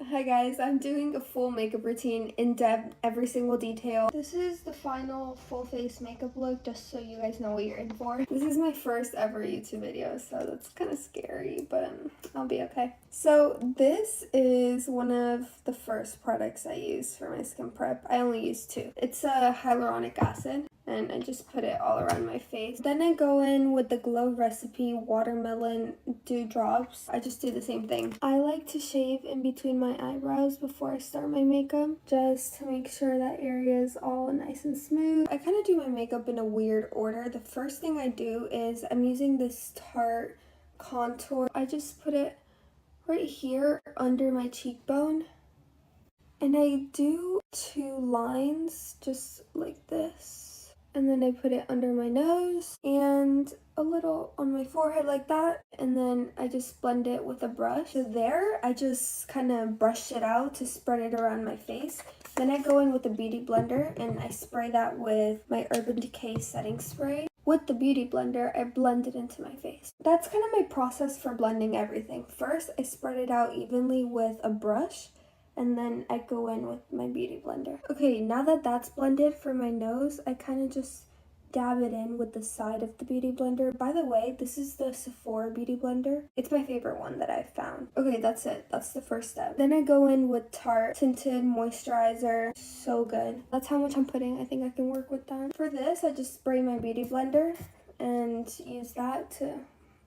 Hi guys, I'm doing a full makeup routine, in depth, every single detail. This is the final full face makeup look, just so you guys know what you're in for. This is my first ever YouTube video, so that's kind of scary, but I'll be okay. So this is one of the first products I use for my skin prep. I only use two. It's a hyaluronic acid, and I just put it all around my face. Then I go in with the Glow Recipe Watermelon Dewdrops. I just do the same thing. I like to shave in between my eyebrows before I start my makeup, just to make sure that area is all nice and smooth. I kind of do my makeup in a weird order. The first thing I do is I'm using this Tarte contour. I just put it right here under my cheekbone. And I do two lines just like this. And then I put it under my nose and a little on my forehead like that. And then I just blend it with a brush. So there, I just kind of brush it out to spread it around my face. Then I go in with a beauty blender and I spray that with my Urban Decay setting spray. With the beauty blender, I blend it into my face. That's kind of my process for blending everything. First, I spread it out evenly with a brush. And then I go in with my beauty blender. Okay, now that that's blended for my nose, I kind of just dab it in with the side of the beauty blender. By the way, this is the Sephora beauty blender. It's my favorite one that I've found. Okay, that's it. That's the first step. Then I go in with Tarte Tinted Moisturizer. So good. That's how much I'm putting. I think I can work with that. For this, I just spray my beauty blender and use that to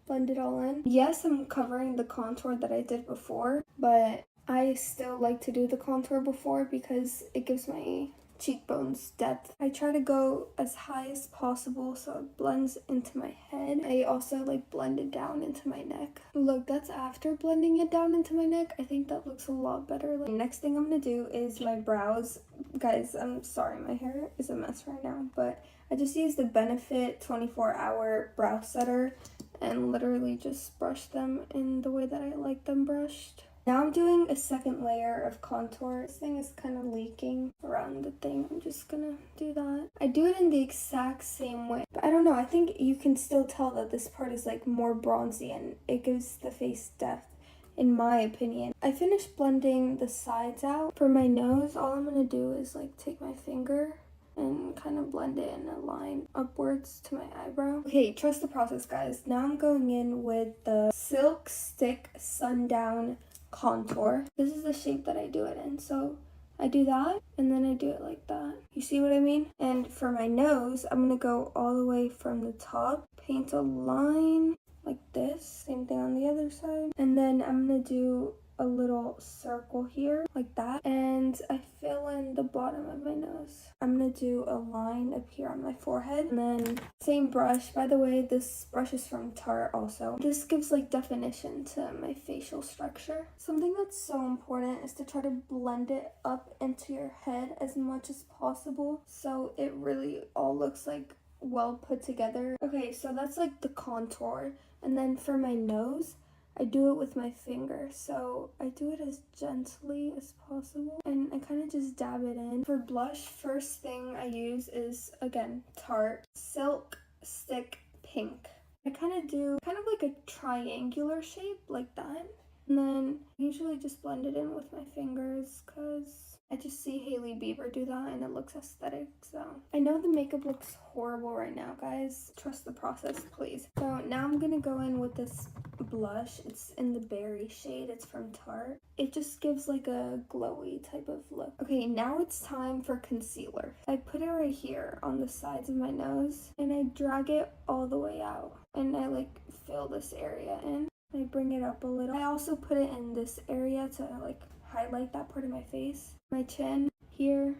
blend it all in. Yes, I'm covering the contour that I did before, but I still like to do the contour before because it gives my cheekbones depth. I try to go as high as possible so it blends into my head. I also like blend it down into my neck. Look, that's after blending it down into my neck. I think that looks a lot better. Like, next thing I'm gonna do is my brows. Guys, I'm sorry, my hair is a mess right now, but I just use the Benefit 24-hour brow setter and literally just brush them in the way that I like them brushed. Now I'm doing a second layer of contour. This thing is kind of leaking around the thing. I'm just gonna do that. I do it in the exact same way. But I don't know, I think you can still tell that this part is like more bronzy and it gives the face depth, in my opinion. I finished blending the sides out. For my nose, all I'm gonna do is like take my finger and kind of blend it in a line upwards to my eyebrow. Okay, trust the process, guys. Now I'm going in with the Silk Stick Sundown contour. This is the shape that I do it in, so I do that and then I do it like that. You see what I mean? And for my nose, I'm gonna go all the way from the top, paint a line like this, same thing on the other side, and then I'm gonna do a little circle here like that, and I fill in the bottom of my nose. I'm gonna do a line up here on my forehead, and then same brush. By the way, this brush is from Tarte also. This gives like definition to my facial structure. Something that's so important is to try to blend it up into your head as much as possible so it really all looks like well put together. Okay, so that's like the contour, and then for my nose, I do it with my finger, so I do it as gently as possible, and I kind of just dab it in. For blush, first thing I use is, again, Tarte Silk Stick Pink. I kind of do like a triangular shape like that, and then I usually just blend it in with my fingers because I just see Hailey Bieber do that and it looks aesthetic. So I know the makeup looks horrible right now, guys. Trust the process, please. So now I'm gonna go in with this blush. It's in the berry shade. It's from Tarte. It just gives like a glowy type of look. Okay, now it's time for concealer. I put it right here on the sides of my nose and I drag it all the way out, and I like fill this area in. I bring it up a little. I also put it in this area to like highlight that part of my face. My chin, here.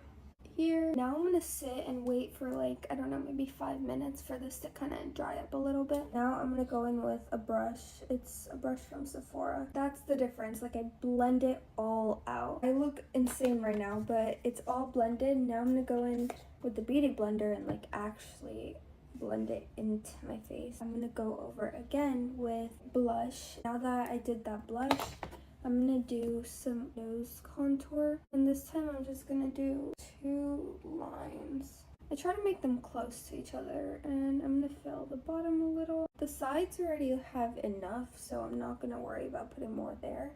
Now I'm gonna sit and wait for like, I don't know, maybe 5 minutes for this to kind of dry up a little bit. Now I'm gonna go in with a brush. It's a brush from Sephora. That's the difference. Like, I blend it all out. I look insane right now, but it's all blended. Now I'm gonna go in with the beauty blender and like actually blend it into my face. I'm gonna go over again with blush. Now that I did that blush, I'm gonna do some nose contour, and this time I'm just gonna do 2 lines. I try to make them close to each other, and I'm gonna fill the bottom a little. The sides already have enough, so I'm not gonna worry about putting more there.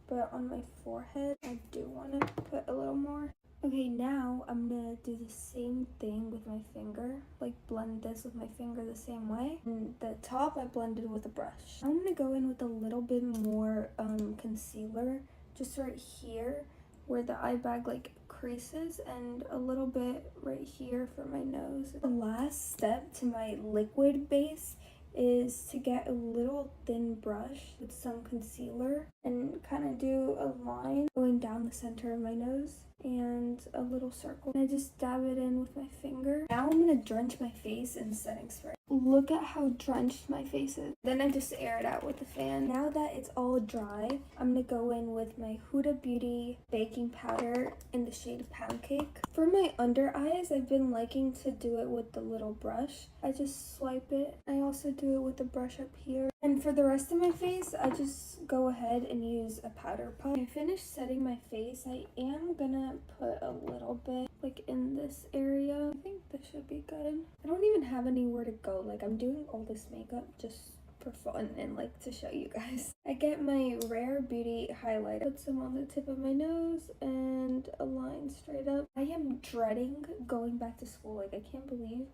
but on my forehead, I do want to put a little more. Okay, now I'm gonna do the same thing with my finger, like blend this with my finger the same way. And the top I blended with a brush. Now I'm gonna go in with a little bit more concealer, just right here where the eye bag like creases, and a little bit right here for my nose. The last step to my liquid base is to get a little thin brush with some concealer and kind of do a line going down the center of my nose and a little circle. And I just dab it in with my finger. Now I'm gonna drench my face in setting spray. Look at how drenched my face is. Then I just air it out with the fan. Now that it's all dry, I'm gonna go in with my Huda Beauty baking powder in the shade Pound Cake. For my under eyes, I've been liking to do it with the little brush. I just swipe it. I also do it with the brush up here. And for the rest of my face, I just go ahead and use a powder puff. When I finish setting my face, I am gonna put a little bit like in this area. I think this should be good. I don't even have anywhere to go. Like, I'm doing all this makeup just for fun and like to show you guys. I get my Rare Beauty highlighter, put some on the tip of my nose and a line straight up. I am dreading going back to school. Like, I can't believe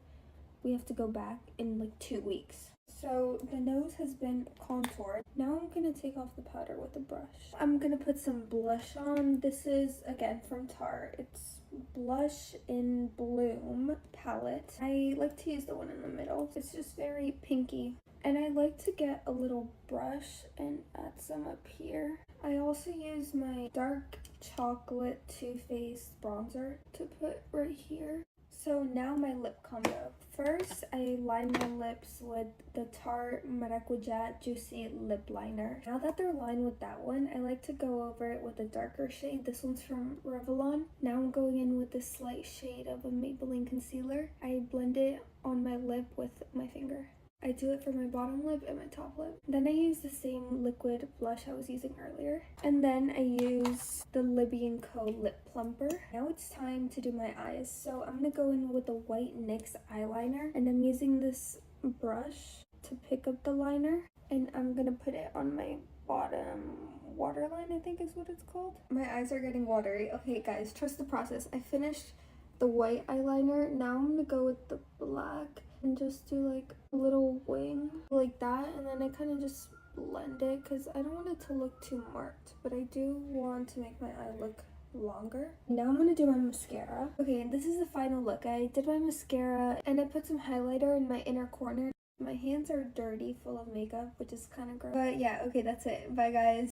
we have to go back in like 2 weeks. So the nose has been contoured. Now I'm gonna take off the powder with a brush. I'm gonna put some blush on. This is again from Tarte. It's Blush in Bloom palette. I like to use the one in the middle. It's just very pinky. And I like to get a little brush and add some up here. I also use my dark chocolate Too Faced bronzer to put right here. So now my lip combo. First, I line my lips with the Tarte Maracuja Juicy Lip Liner. Now that they're lined with that one, I like to go over it with a darker shade. This one's from Revlon. Now I'm going in with this slight shade of a Maybelline concealer. I blend it on my lip with my finger. I do it for my bottom lip and my top lip. Then I use the same liquid blush I was using earlier. And then I use the Libby & Co. Lip Plumper. Now it's time to do my eyes. So I'm going to go in with the white NYX eyeliner. And I'm using this brush to pick up the liner. And I'm going to put it on my bottom waterline, I think is what it's called. My eyes are getting watery. Okay guys, trust the process. I finished the white eyeliner. Now I'm going to go with the black and just do like a little wing like that, and then I kind of just blend it because I don't want it to look too marked, but I do want to make my eye look longer. Now I'm gonna do my mascara. Okay, and this is the final look. I did my mascara and I put some highlighter in my inner corner. My hands are dirty, full of makeup, which is kind of gross. But yeah, okay, that's it. Bye guys.